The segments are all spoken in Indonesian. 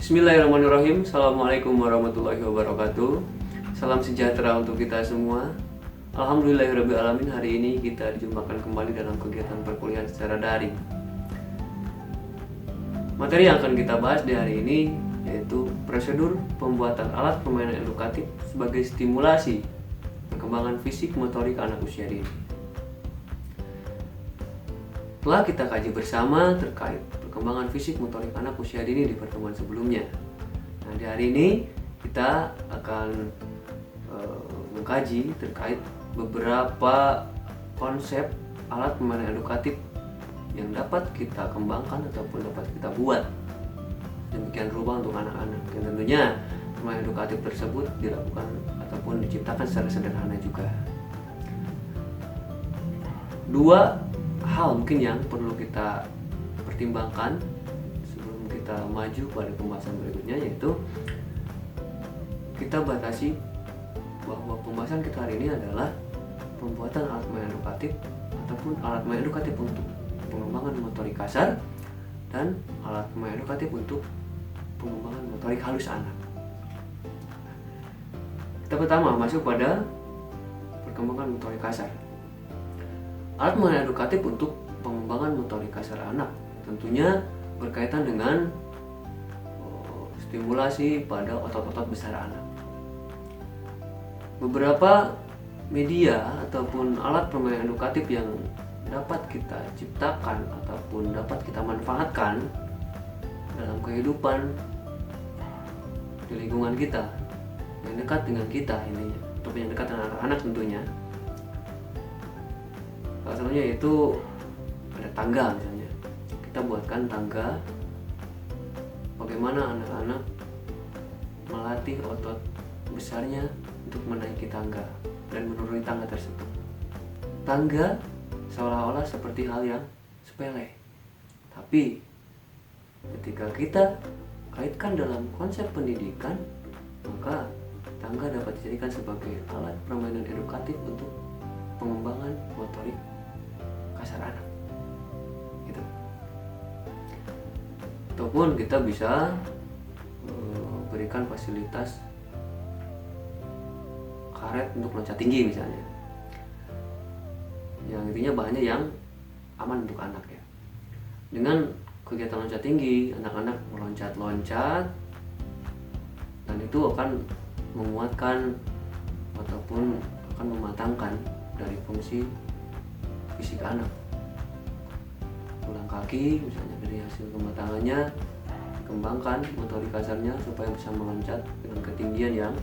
Bismillahirrahmanirrahim. Assalamualaikum warahmatullahi wabarakatuh. Salam sejahtera untuk kita semua. Alhamdulillahirrabbilalamin, hari ini kita dijumpakan kembali dalam kegiatan perkuliahan secara daring. Materi yang akan kita bahas di hari ini yaitu prosedur pembuatan alat permainan edukatif sebagai stimulasi perkembangan fisik motorik anak usia dini. Telah kita kaji bersama terkait perkembangan fisik motorik anak usia dini di pertemuan sebelumnya. Nah, di hari ini kita akan mengkaji terkait beberapa konsep alat permainan edukatif yang dapat kita kembangkan ataupun dapat kita buat demikian rupa untuk anak-anak. Dan tentunya permainan edukatif tersebut dilakukan ataupun diciptakan secara sederhana juga. Dua hal mungkin yang perlu kita pertimbangkan sebelum kita maju pada pembahasan berikutnya, yaitu kita batasi bahwa pembahasan kita hari ini adalah pembuatan alat main edukatif ataupun alat main edukatif untuk pengembangan motorik kasar dan alat main edukatif untuk pengembangan motorik halus anak. Kita pertama masuk pada perkembangan motorik kasar. Alat main edukatif untuk pengembangan motorik kasar anak tentunya berkaitan dengan stimulasi pada otot-otot besar anak. Beberapa media ataupun alat permainan edukatif yang dapat kita ciptakan ataupun dapat kita manfaatkan dalam kehidupan di lingkungan kita yang dekat dengan kita, intinya untuk yang dekat dengan anak-anak tentunya. Salah satunya yaitu ada tangga misalnya. Kita buatkan tangga, bagaimana anak-anak melatih otot besarnya untuk menaiki tangga dan menuruni tangga tersebut. Tangga seolah-olah seperti hal yang sepele, tapi ketika kita kaitkan dalam konsep pendidikan, maka tangga dapat dijadikan sebagai alat permainan edukatif untuk pengembangan motorik kasar anak gitu. Ataupun kita bisa berikan fasilitas karet untuk loncat tinggi misalnya, yang intinya bahannya yang aman untuk anak ya. Dengan kegiatan loncat tinggi, anak-anak meloncat-loncat dan itu akan menguatkan ataupun akan mematangkan dari fungsi fisik anak. Tulang kaki misalnya dari hasil kematangannya dikembangkan motorik kasarnya supaya bisa meloncat dengan ketinggian yang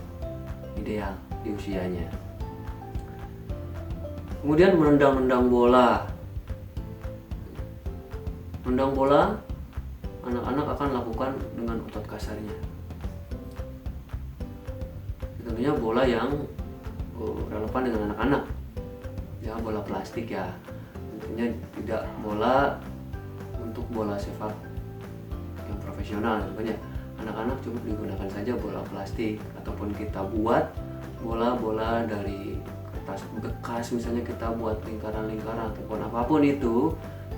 ideal di usianya. Kemudian menendang bola. Menendang bola anak-anak akan lakukan dengan otot kasarnya. Tentunya bola yang relevan dengan anak-anak, ya bola plastik ya, tentunya tidak bola untuk bola sepak yang profesional. Tentunya anak-anak cukup digunakan saja bola plastik, ataupun kita buat bola-bola dari kertas bekas misalnya, kita buat lingkaran-lingkaran ataupun apapun itu,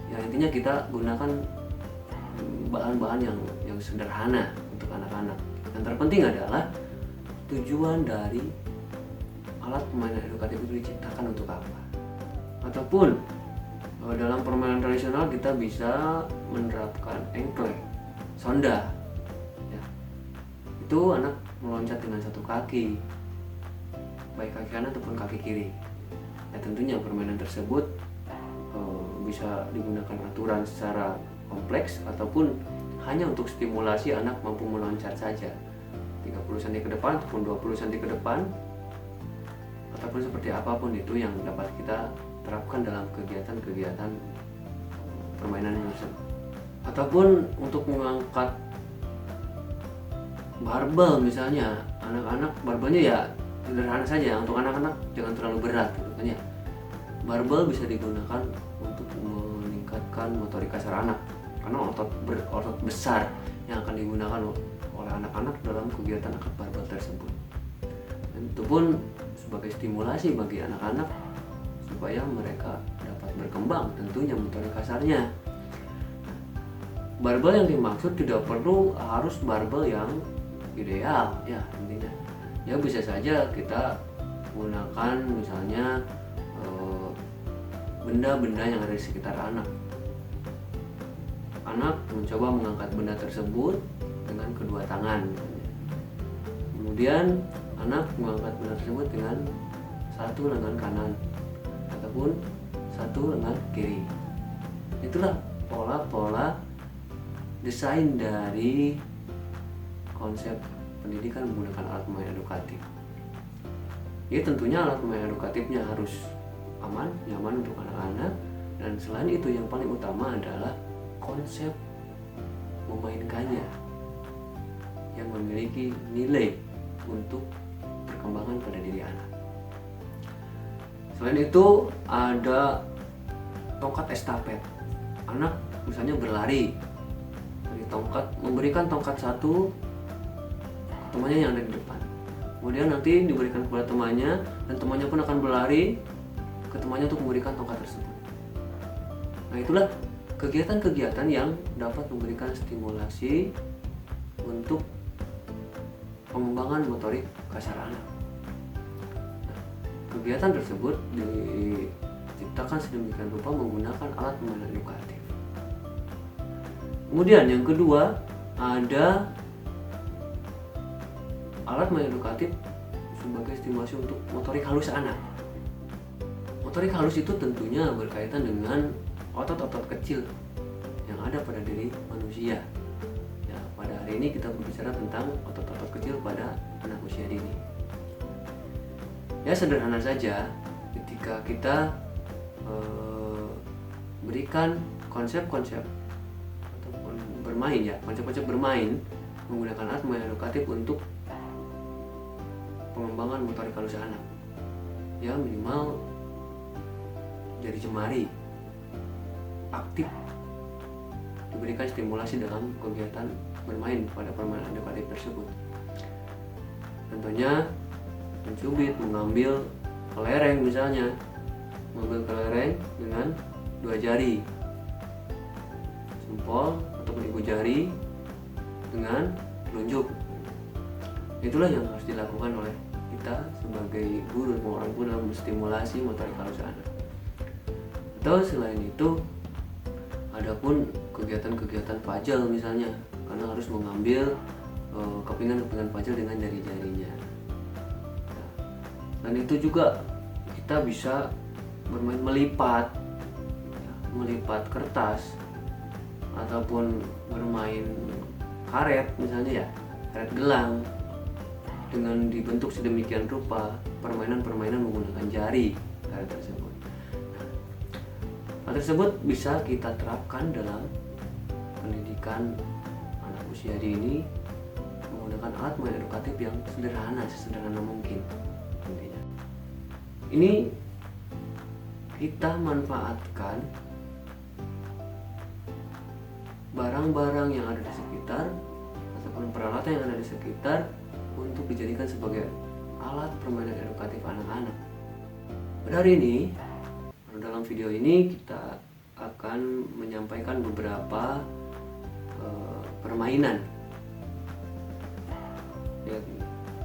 ya intinya kita gunakan bahan-bahan yang sederhana untuk anak-anak. Yang terpenting adalah tujuan dari alat permainan edukatif itu diciptakan untuk apa. Ataupun dalam permainan tradisional kita bisa menerapkan engklek, sonda ya. Itu anak meloncat dengan satu kaki, baik kaki kanan ataupun kaki kiri. Ya, tentunya permainan tersebut bisa digunakan aturan secara kompleks ataupun hanya untuk stimulasi anak mampu meloncat saja 30 cm ke depan ataupun 20 cm ke depan, ataupun seperti apapun itu yang dapat kita terapkan dalam kegiatan-kegiatan permainan tersebut. Ataupun untuk mengangkat barbel misalnya, anak-anak barbelnya ya sederhana saja, untuk anak-anak jangan terlalu berat gitu ya. Barbel bisa digunakan untuk meningkatkan motorik kasar anak karena otot besar yang akan digunakan oleh anak-anak dalam kegiatan angkat barbel tersebut. Dan itu pun sebagai stimulasi bagi anak-anak supaya mereka dapat berkembang tentunya motorik kasarnya. barbel yang dimaksud tidak perlu harus barbel yang ideal ya intinya. Ya bisa saja kita menggunakan misalnya benda-benda yang ada di sekitar anak. Anak mencoba mengangkat benda tersebut dengan kedua tangan. Kemudian anak mengangkat benda tersebut dengan satu lengan kanan ataupun satu lengan kiri. Itulah pola-pola desain dari konsep pendidikan menggunakan alat pemain edukatif. Ya tentunya alat pemain edukatifnya harus aman, nyaman untuk anak-anak, dan selain itu yang paling utama adalah konsep memainkannya yang memiliki nilai untuk perkembangan pada diri anak. Selain itu ada tongkat estafet. Anak misalnya berlari dari tongkat, memberikan tongkat satu ke temannya yang ada di depan. Kemudian nanti diberikan kepada temannya, dan temannya pun akan berlari ke temannya untuk memberikan tongkat tersebut. Nah itulah kegiatan-kegiatan yang dapat memberikan stimulasi untuk pengembangan motorik kasar anak. Nah, kegiatan tersebut diciptakan sedemikian rupa menggunakan alat pemain edukatif. Kemudian yang kedua ada alat pemain edukatif sebagai stimulasi untuk motorik halus anak. Motorik halus itu tentunya berkaitan dengan otot-otot kecil yang ada pada diri manusia. Ya, pada hari ini kita berbicara tentang otot-otot kecil pada anak usia dini. Ya sederhana saja, ketika kita berikan konsep-konsep ataupun bermain ya, konsep-konsep bermain menggunakan alat pemain edukatif untuk pengembangan motorik halus anak. Ya minimal jari jemari aktif diberikan stimulasi dalam kegiatan bermain pada permainan edukatif tersebut. Tentunya mencubit, mengambil kelereng misalnya, mengambil kelereng dengan dua jari, jempol ataupun ibu jari dengan telunjuk. Itulah yang harus dilakukan oleh kita sebagai guru maupun orang tua dalam menstimulasi motorik halus anak. Atau selain itu adapun kegiatan-kegiatan puzzle misalnya, karena harus mengambil kepingan-kepingan puzzle dengan jari-jarinya. Dan itu juga kita bisa bermain melipat kertas ataupun bermain karet misalnya ya, karet gelang dengan dibentuk sedemikian rupa, permainan-permainan menggunakan jari karet tersebut. Hal tersebut bisa kita terapkan dalam pendidikan anak usia dini menggunakan alat pemain edukatif yang sesederhana mungkin. Ini kita manfaatkan barang-barang yang ada di sekitar ataupun peralatan yang ada di sekitar untuk dijadikan sebagai alat permainan edukatif anak-anak. Pada hari ini, dalam video ini kita akan menyampaikan beberapa permainan. Ya,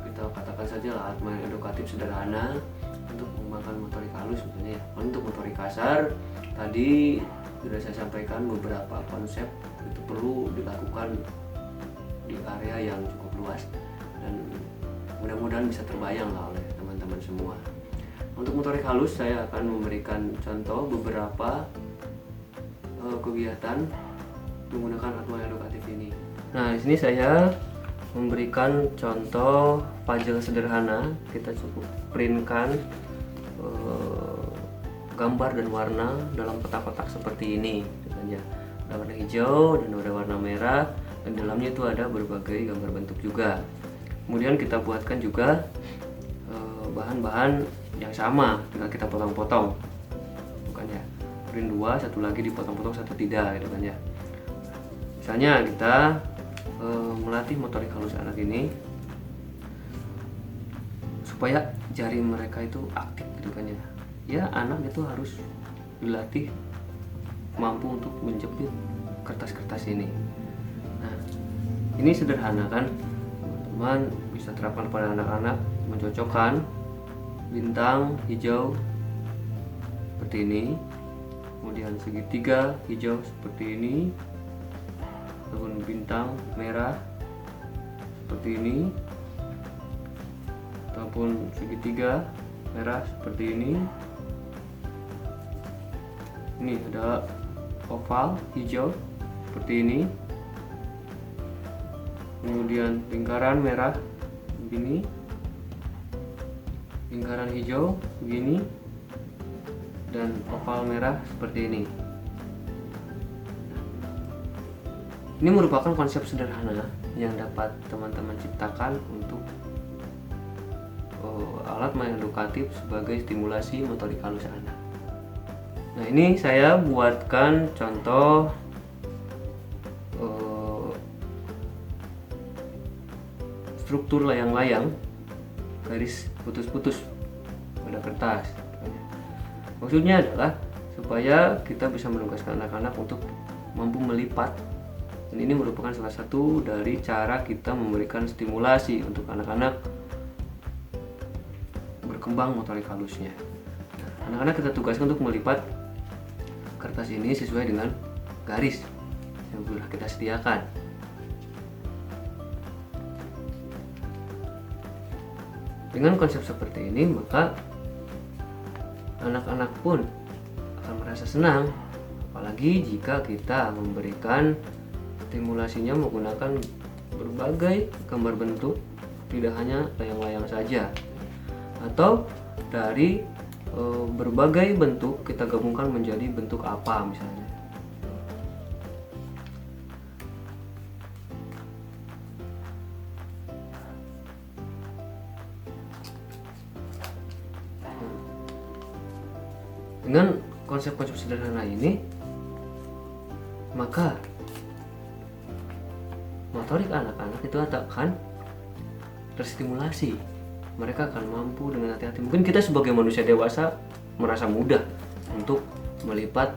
kita katakan saja alat main edukatif sederhana untuk mengembangkan motorik halus misalnya ya. Untuk motorik kasar tadi sudah saya sampaikan beberapa konsep itu perlu dilakukan di area yang cukup luas dan mudah-mudahan bisa terbayang lah oleh teman-teman semua. Untuk motorik halus saya akan memberikan contoh beberapa kegiatan menggunakan alat pemain edukatif ini. Nah, di sini saya memberikan contoh puzzle sederhana. Kita cukup printkan gambar dan warna dalam kotak-kotak seperti ini. Ada warna hijau dan ada warna merah, dan dalamnya itu ada berbagai gambar bentuk juga. Kemudian kita buatkan juga bahan-bahan yang sama dengan kita potong-potong, bukan ya, print dua, satu lagi dipotong-potong, satu tidak, gitu kan ya. Misalnya kita melatih motorik halus anak ini supaya jari mereka itu aktif, gitu kan ya. Ya anak itu harus dilatih mampu untuk menjepit kertas-kertas ini. Nah, ini sederhana kan, teman-teman bisa terapkan pada anak-anak, mencocokkan bintang hijau seperti ini, kemudian segitiga hijau seperti ini, ataupun bintang merah seperti ini, ataupun segitiga merah seperti ini. Ini ada oval hijau seperti ini, kemudian lingkaran merah begini, lingkaran hijau begini, dan oval merah seperti ini. Ini merupakan konsep sederhana yang dapat teman-teman ciptakan untuk alat main edukatif sebagai stimulasi motorik halus anak. Nah, ini saya buatkan contoh struktur layang-layang garis putus-putus pada kertas. Maksudnya adalah supaya kita bisa menugaskan anak-anak untuk mampu melipat. Dan ini merupakan salah satu dari cara kita memberikan stimulasi untuk anak-anak berkembang motorik halusnya. Nah, anak-anak kita tugaskan untuk melipat kertas ini sesuai dengan garis yang sudah kita sediakan. Dengan konsep seperti ini, maka anak-anak pun akan merasa senang, apalagi jika kita memberikan stimulasinya menggunakan berbagai gambar bentuk, tidak hanya layang-layang saja, atau dari berbagai bentuk kita gabungkan menjadi bentuk apa misalnya. Dengan konsep-konsep sederhana ini, maka motorik anak-anak itu akan terstimulasi. Mereka akan mampu dengan hati-hati. Mungkin kita sebagai manusia dewasa merasa mudah untuk melipat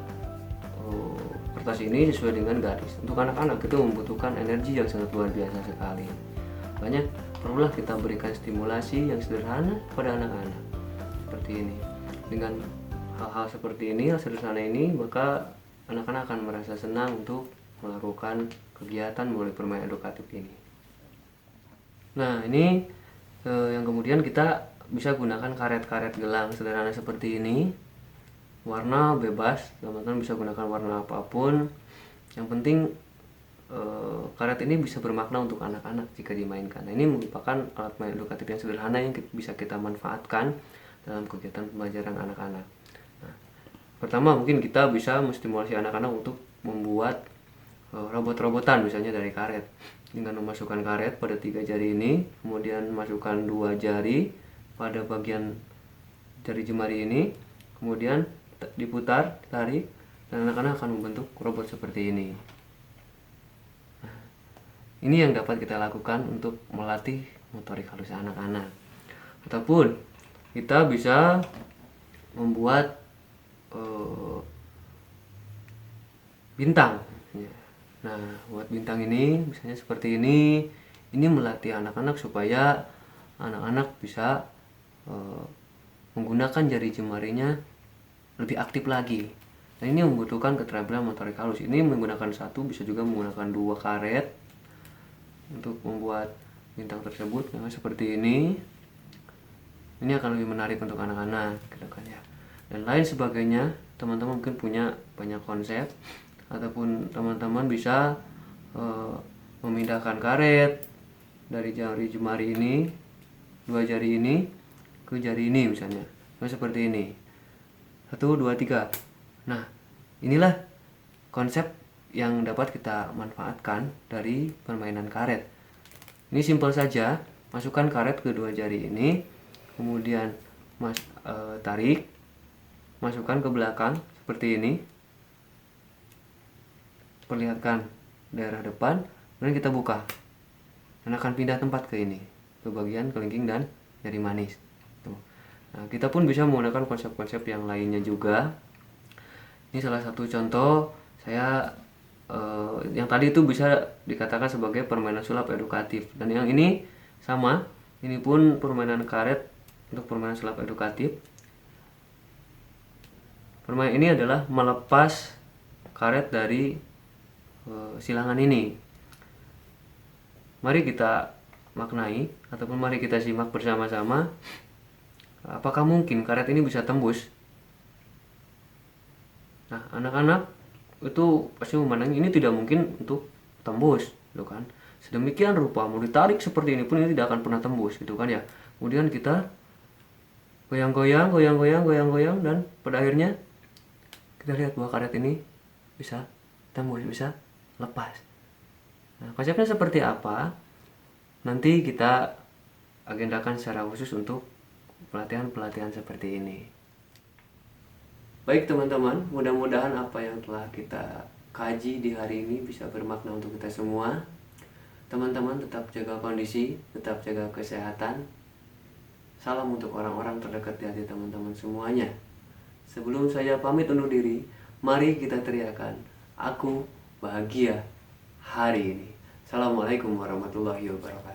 kertas ini sesuai dengan garis. Untuk anak-anak itu membutuhkan energi yang sangat luar biasa sekali. Makanya perlulah kita berikan stimulasi yang sederhana pada anak-anak seperti ini. Dengan hal-hal seperti ini, hal sederhana ini, maka anak-anak akan merasa senang untuk melakukan kegiatan melalui permainan edukatif ini. Nah, ini yang kemudian kita bisa gunakan karet-karet gelang sederhana seperti ini. Warna bebas, teman-teman bisa gunakan warna apapun. Yang penting karet ini bisa bermakna untuk anak-anak jika dimainkan. Nah, ini merupakan alat main edukatif yang sederhana yang bisa kita manfaatkan dalam kegiatan pembelajaran anak-anak. Nah, pertama mungkin kita bisa menstimulasi anak-anak untuk membuat robot-robotan misalnya dari karet, dengan memasukkan karet pada 3 jari ini, kemudian masukkan 2 jari pada bagian jari jemari ini, kemudian diputar, tarik, dan anak-anak akan membentuk robot seperti ini. Nah, ini yang dapat kita lakukan untuk melatih motorik halus anak-anak. Ataupun kita bisa membuat bintang. Nah, buat bintang ini misalnya seperti ini melatih anak-anak supaya anak-anak bisa menggunakan jari jemarinya lebih aktif lagi. Nah, ini membutuhkan keterampilan motorik halus. Ini menggunakan satu, bisa juga menggunakan 2 karet untuk membuat bintang tersebut. Nah, seperti ini. Ini akan lebih menarik untuk anak-anak, ya. Dan lain sebagainya. Teman-teman mungkin punya banyak konsep, ataupun teman-teman bisa memindahkan karet dari jari jemari ini, 2 jari ini ke jari ini misalnya. Nah, seperti ini. 1, 2, 3. Nah, inilah konsep yang dapat kita manfaatkan dari permainan karet. Ini simpel saja. Masukkan karet ke 2 jari ini, kemudian tarik, masukkan ke belakang seperti ini. Perlihatkan daerah depan, kemudian kita buka, dan akan pindah tempat ke ini, ke bagian kelingking dan jari manis. Tuh. Nah, kita pun bisa menggunakan konsep-konsep yang lainnya juga. Ini salah satu contoh saya yang tadi itu bisa dikatakan sebagai permainan sulap edukatif, dan yang ini sama, ini pun permainan karet untuk permainan sulap edukatif. Permainan ini adalah melepas karet dari silangan ini. Mari kita maknai ataupun mari kita simak bersama-sama, apakah mungkin karet ini bisa tembus. Nah, anak-anak itu pasti memandang ini tidak mungkin untuk tembus, gitu kan. Sedemikian rupa mau ditarik seperti ini pun ini tidak akan pernah tembus, gitu kan ya. Kemudian kita goyang-goyang, dan pada akhirnya kita lihat bahwa karet ini bisa tembus, bisa lepas. Nah, konsepnya seperti apa? Nanti kita agendakan secara khusus untuk pelatihan-pelatihan seperti ini. Baik teman-teman, mudah-mudahan apa yang telah kita kaji di hari ini bisa bermakna untuk kita semua. Teman-teman tetap jaga kondisi, tetap jaga kesehatan. Salam untuk orang-orang terdekat di hati teman-teman semuanya. Sebelum saya pamit undur diri, mari kita teriakan, aku bahagia hari ini. Assalamualaikum warahmatullahi wabarakatuh.